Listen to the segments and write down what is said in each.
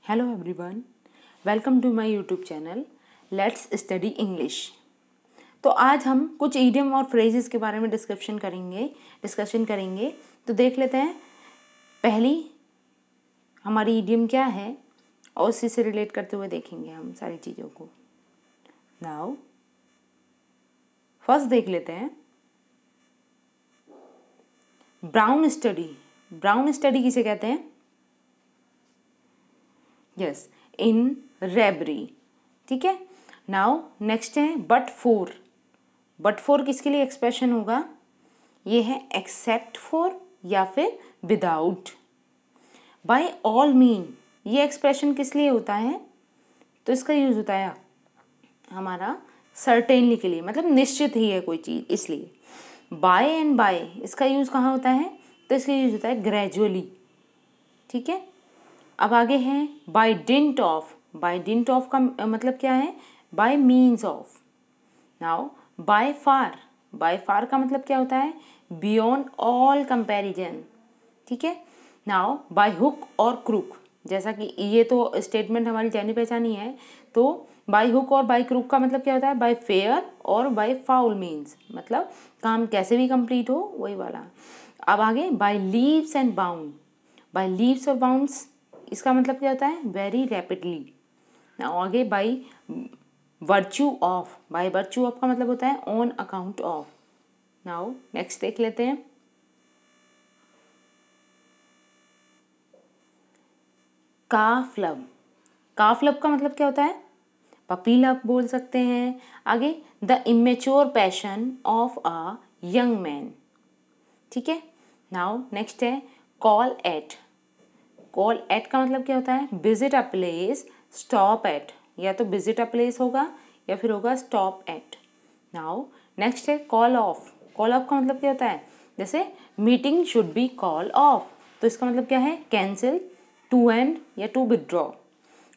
Hello everyone, welcome to my YouTube channel let's study English. तो आज हम कुछ इडियम और फ्रेजेस के बारे में डिस्कशन करेंगे। तो देख लेते हैं पहली हमारी इडियम क्या है और उसी से रिलेट करते हुए देखेंगे हम सारी चीज़ों को। नाउ फर्स्ट देख लेते हैं ब्राउन स्टडी। ब्राउन स्टडी किसे कहते हैं? यस, इन रेबरी। ठीक है। नाउ नेक्स्ट है बट फोर। बट फोर किसके लिए एक्सप्रेशन होगा? ये है एक्सेप्ट फॉर या फिर विदाउट। बाय ऑल मीन ये एक्सप्रेशन किस लिए होता है? तो इसका यूज होता है हमारा सर्टेनली के लिए, मतलब निश्चित ही है कोई चीज़, इसलिए। बाय एंड बाय इसका यूज कहाँ होता है? तो इसका यूज होता है ग्रेजुअली। ठीक है। अब आगे है by dint of. By dint of का मतलब क्या है? By means of. Now by far. By far का मतलब क्या होता है? Beyond all comparison. ठीक है। नाउ बाय हुक और क्रूक, जैसा कि ये तो स्टेटमेंट हमारी जानी पहचानी है। तो बाय हुक और बाय क्रूक का मतलब क्या होता है? बाय फेयर और बाय फाउल मीन्स, मतलब काम कैसे भी कंप्लीट हो, वही वाला। अब आगे by leaps and bound. By leaps और बाउंड्स इसका मतलब क्या होता है? Very rapidly. आगे by virtue of. By virtue of का मतलब होता है on account of. Now next देख लेते हैं काफ लव। काफ लव का मतलब क्या होता है? पपी लव बोल सकते हैं। आगे the immature passion of a young man. ठीक है। नाउ नेक्स्ट है कॉल एट। कॉल एट का मतलब क्या होता है? Visit a place, stop at. या तो विजिट अ प्लेस होगा या फिर होगा स्टॉप एट। नाउ नेक्स्ट है कॉल ऑफ। कॉल ऑफ का मतलब क्या होता है? जैसे meeting should be call of, तो इसका मतलब क्या है? कैंसिल, टू एंड या टू विदड्रॉ।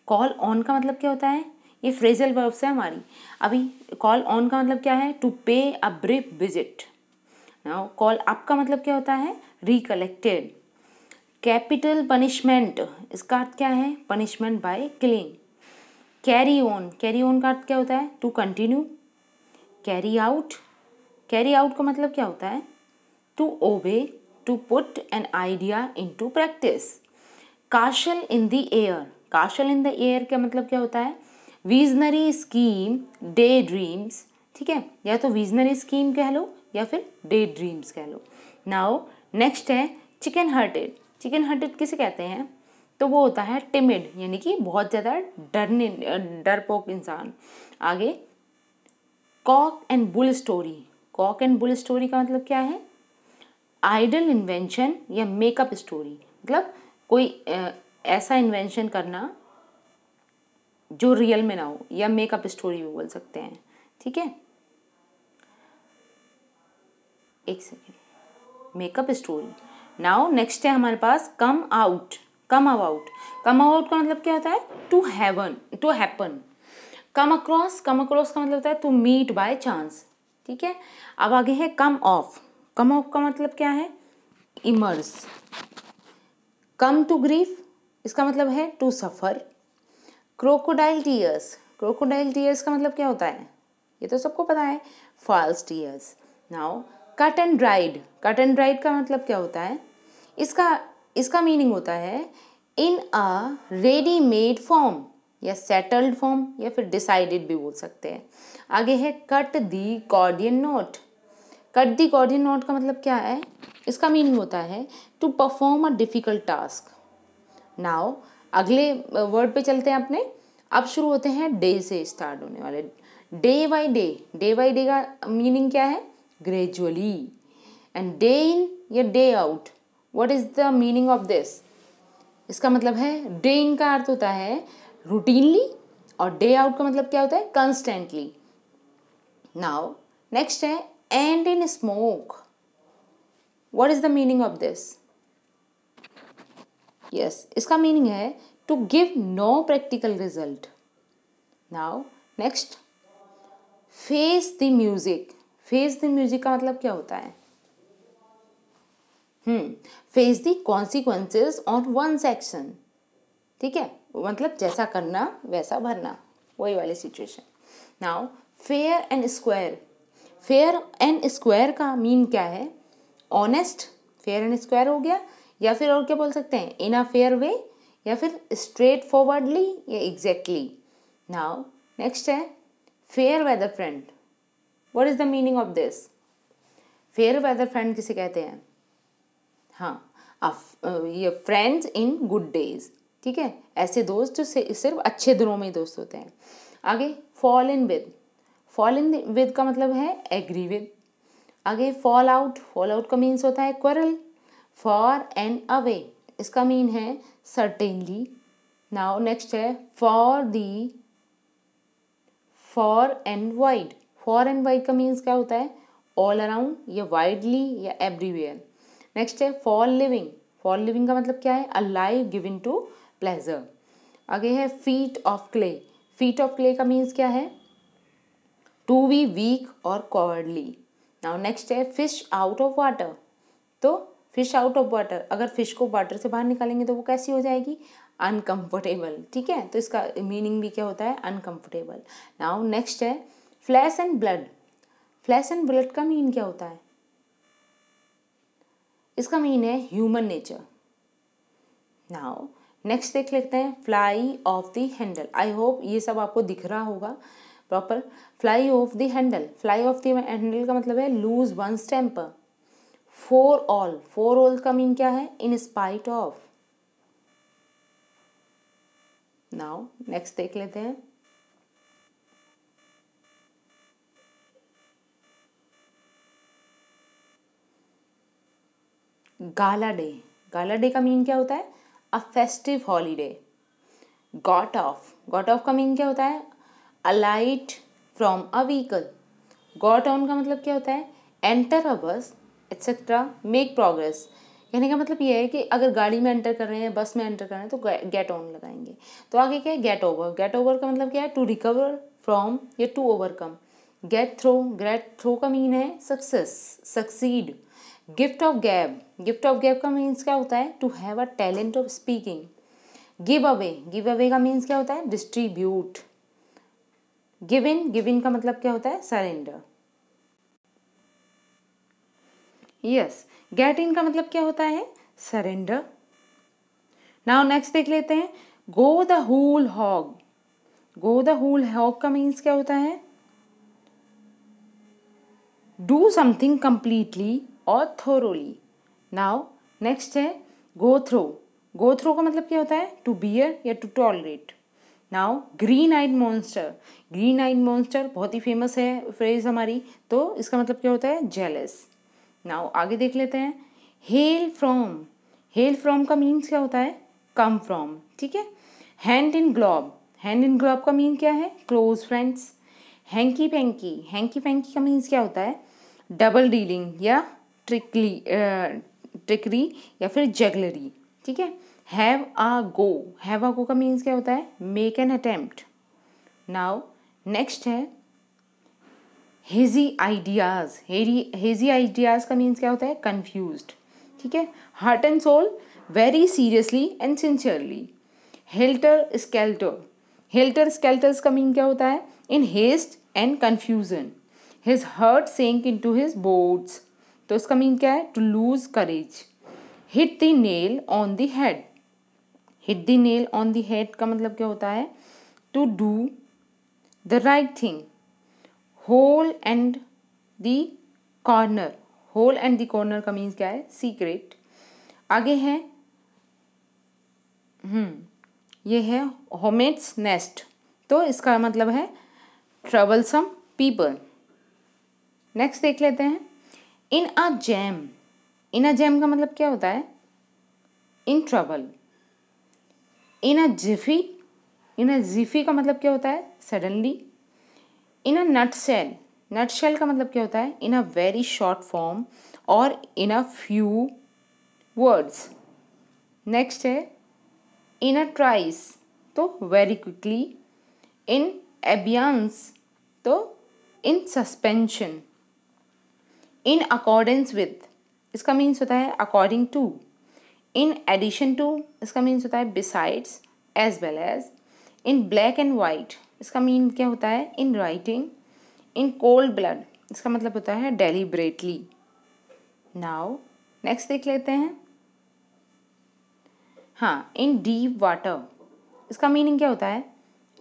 कॉल ऑन का मतलब क्या होता है? ये फ्रेजल वर्ब्स है हमारी। अभी कॉल ऑन का मतलब क्या है? टू पे a brief visit. Now call up का मतलब क्या होता है? रिकलेक्टेड। कैपिटल पनिशमेंट इसका अर्थ क्या है? Punishment by killing. Carry on. Carry on का अर्थ क्या होता है? To continue. Carry out. Carry out का मतलब क्या होता है? To obey, to put an idea into practice. Castle in the air. Castle in the air का मतलब क्या होता है? Visionary scheme, day dreams. ठीक है, या तो विजनरी स्कीम कह लो या फिर डे ड्रीम्स कह लो। नाउ नेक्स्ट है चिकन हार्टेड। चिकन हार्टेड किसे कहते हैं? तो वो होता है टिमिड, यानी कि बहुत ज़्यादा डरपोक इंसान। आगे cock and bull story. Cock and bull story का मतलब क्या है? आइडल इन्वेंशन या मेकअप स्टोरी, मतलब कोई ऐसा इन्वेंशन करना जो रियल में ना हो, या मेकअप स्टोरी भी बोल सकते हैं। ठीक है, एक second, make up story. Now next है हमारे पास come out. Come about. Come about का मतलब क्या होता है? To happen. Come across. Come across का मतलब होता है टू मीट बाय चांस। ठीक है। अब आगे है कम ऑफ। कम ऑफ का मतलब क्या है? इमर्स। कम टू ग्रीफ इसका मतलब है to suffer. Crocodile tears. Crocodile tears का मतलब क्या होता है? ये तो सबको पता है, false tears. Now cut and dried. Cut and dried का मतलब क्या होता है? इसका मीनिंग होता है in a ready made form, या सेटल्ड फॉर्म, या फिर डिसाइडेड भी बोल सकते हैं। आगे है cut the Gordian knot. Cut the Gordian knot का मतलब क्या है? इसका मीनिंग होता है to perform a difficult task. Now अगले वर्ड पे चलते हैं अपने। अब शुरू होते हैं डे से स्टार्ट होने वाले। Day by day. Day by day का मीनिंग क्या है? ग्रेजुअली। एंड डे इन या day out, what is the meaning of this? इसका मतलब है डे इन का अर्थ होता है रूटीनली, और डे आउट का मतलब क्या होता है? कंस्टेंटली। नाउ नेक्स्ट है end in smoke. What is the meaning of this? Yes, इसका मीनिंग है to give no practical result. Now next face the music. Face the music का मतलब क्या होता है? Face the consequences on one's action. ठीक है, मतलब जैसा करना वैसा भरना, वही वाली situation. Now fair and square, fair and square का मीन क्या है? ऑनेस्ट, फेयर एंड स्क्वायर हो गया, या फिर और क्या बोल सकते हैं? इन अ फेयर वे, या फिर स्ट्रेट फॉरवर्डली, या एग्जैक्टली। नाउ नेक्स्ट है fair weather friend. What is the meaning of this? Fair weather friend किसे कहते हैं? हाँ, ये फ्रेंड्स इन गुड डेज, ठीक है, ऐसे दोस्त जो सिर्फ अच्छे दिनों में दोस्त होते हैं। आगे fall in with, fall in with का मतलब है एग्री विद। आगे फॉल आउट, फॉल आउट का मीन्स होता है क्वारल। फॉर एंड अवे, इसका मीन है सर्टेनली। नाउ नेक्स्ट है far and wide, far and wide का मीन्स क्या होता है? ऑल अराउंड, या वाइडली, या एवरीवेयर। नेक्स्ट है फॉर लिविंग, फॉर लिविंग का मतलब क्या है? A life given to pleasure. आगे है feet of clay, feet of clay का मीन्स क्या है? टू बी वीक और कॉवर्डली। नाउ नेक्स्ट है फिश आउट ऑफ वाटर, तो फिश आउट ऑफ वाटर, अगर फिश को वाटर से बाहर निकालेंगे तो वो कैसी हो जाएगी? अनकंफर्टेबल, ठीक है, तो इसका मीनिंग भी क्या होता है? अनकंफर्टेबल। नाउ नेक्स्ट है flash and blood, flash and blood का मीन क्या होता है? इसका मीन है ह्यूमन नेचर। नाउ नेक्स्ट देख लेते हैं fly off the handle. I hope ये सब आपको दिख रहा होगा proper. Fly off the handle, fly off the handle का मतलब है lose one's temper. For all, for all का मीन क्या है? In spite of. Now next देख लेते हैं गाला डे, गाला डे का मीन क्या होता है? A festive holiday. Got off, got off का मीन क्या होता है? Alight from a vehicle. Got on का मतलब क्या होता है? एंटर अ बस एक्सेट्रा मेक प्रोग्रेस। कहने का मतलब ये है कि अगर गाड़ी में एंटर कर रहे हैं, बस में एंटर कर रहे हैं, तो गेट ऑन लगाएंगे। तो आगे क्या है? गेट ओवर, गेट ओवर का मतलब क्या है? टू रिकवर फ्रॉम, या to overcome. Get through, get through का मीन है success, succeed. Gift of gab, gift of gab का मीन्स क्या होता है? To have a talent of speaking. Give away, give away का मीन्स क्या होता है? Distribute. Give in, give in का मतलब क्या होता है? सरेंडर। यस, गेट इन का मतलब क्या होता है? सरेंडर। नाउ नेक्स्ट देख लेते हैं go the whole hog. Go the whole hog का मीन्स क्या होता है? डू समथिंग कंप्लीटली और थोरोली। नाउ नेक्स्ट है गो थ्रो, गो थ्रो का मतलब क्या होता है? टू बियर, या to tolerate. Now green eyed monster, green eyed monster बहुत ही फेमस है फ्रेज हमारी, तो इसका मतलब क्या होता है? जेलस। नाउ आगे देख लेते हैं हेल फ्रॉम, हेल फ्रॉम का मीन्स क्या होता है? कम फ्रॉम, ठीक है। Hand in globe, hand in globe का मीन क्या है? Close friends. Hanky panky, hanky panky का मीन्स क्या होता है? डबल डीलिंग, या ट्रिकरी, या फिर जगलरी, ठीक है। हैव आ गो, हैव आ गो का मीन्स क्या होता है? Make an attempt. Now next है हेजी आइडियाज, हेजी आइडियाज का मीन्स क्या होता है? कन्फ्यूज्ड, ठीक है। Heart and soul, very seriously and sincerely. Helter skelter, helter skelters का मीन क्या होता है? In haste and confusion. His heart sank in to his boards, तो इसका मीन क्या है? To lose courage. Hit the nail on the head, hit the nail on the head का मतलब क्या होता है? To do the right thing. Hole and the corner, hole and the corner का मीन्स क्या है? सीक्रेट। आगे है ये है होमेट्स नेस्ट, तो इसका मतलब है ट्रबलसम पीपल। नेक्स्ट देख लेते हैं इन अ जैम, इन अ जैम का मतलब क्या होता है? In trouble. In a jiffy, in a jiffy का मतलब क्या होता है? Suddenly. In a nutshell, nutshell का मतलब क्या होता है? In a very short form और in a few words. Next है इन अ ट्राइस, तो वेरी क्विकली। इन एबियंस, तो in suspension. In accordance with, इसका मीन्स होता है according to. In addition to, इसका मीन्स होता है besides. As well as in black and white, इसका मीन क्या होता है, in writing, in cold blood, इसका मतलब होता है डेलिबरेटली। नाउ नेक्स्ट देख लेते हैं। हाँ, इन डीप वाटर, इसका मीनिंग क्या होता है,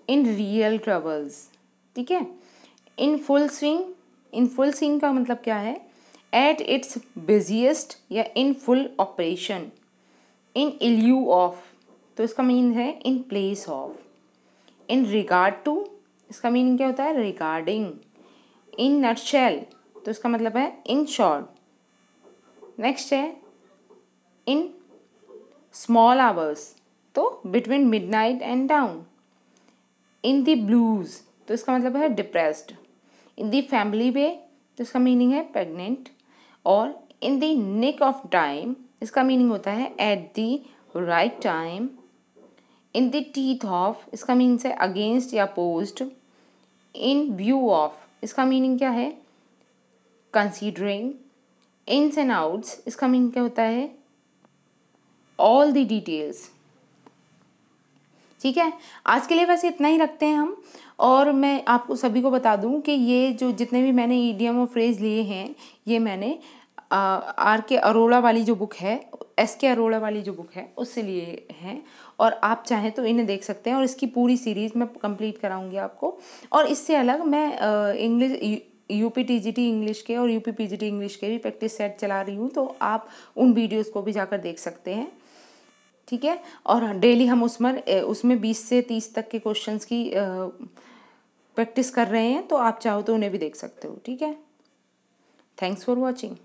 इन रियल ट्रबल्स, ठीक है। इन फुल स्विंग का मतलब क्या है, एट इट्स बिजिएस्ट या in full operation. In lieu of, तो इसका मीनिंग है in place of. In regard to, इसका मीनिंग क्या होता है, रिगार्डिंग। इन नटशेल, तो इसका मतलब है इन शॉर्ट। नेक्स्ट है इन स्मॉल आवर्स, तो between midnight and dawn. In the blues, तो इसका मतलब है depressed. In the family way, तो इसका मीनिंग है प्रेग्नेंट। और in the nick of time, इसका मीनिंग होता है at the right time. In the teeth of, इसका मीनिंग है अगेंस्ट या अपोज्ड। इन व्यू ऑफ, इसका मीनिंग क्या है, कंसीडरिंग। इन्स एंड आउट्स, इसका मीनिंग क्या होता है, ऑल द डिटेल्स। ठीक है, आज के लिए वैसे इतना ही रखते हैं हम। और मैं आपको सभी को बता दूं कि ये जो जितने भी मैंने ईडियम और फ्रेज लिए हैं, ये मैंने आर के अरोड़ा वाली जो बुक है, एस के अरोड़ा वाली जो बुक है, उससे लिए हैं। और आप चाहें तो इन्हें देख सकते हैं, और इसकी पूरी सीरीज़ मैं कंप्लीट कराऊंगी आपको। और इससे अलग मैं इंग्लिश यूपी टीजीटी इंग्लिश के और यूपी पीजीटी इंग्लिश के भी प्रैक्टिस सेट चला रही हूँ, तो आप उन वीडियोज़ को भी जाकर देख सकते हैं। ठीक है, और डेली हम उसमें 20 से 30 तक के क्वेश्चंस की प्रैक्टिस कर रहे हैं, तो आप चाहो तो उन्हें भी देख सकते हो। ठीक है, थैंक्स फॉर वॉचिंग।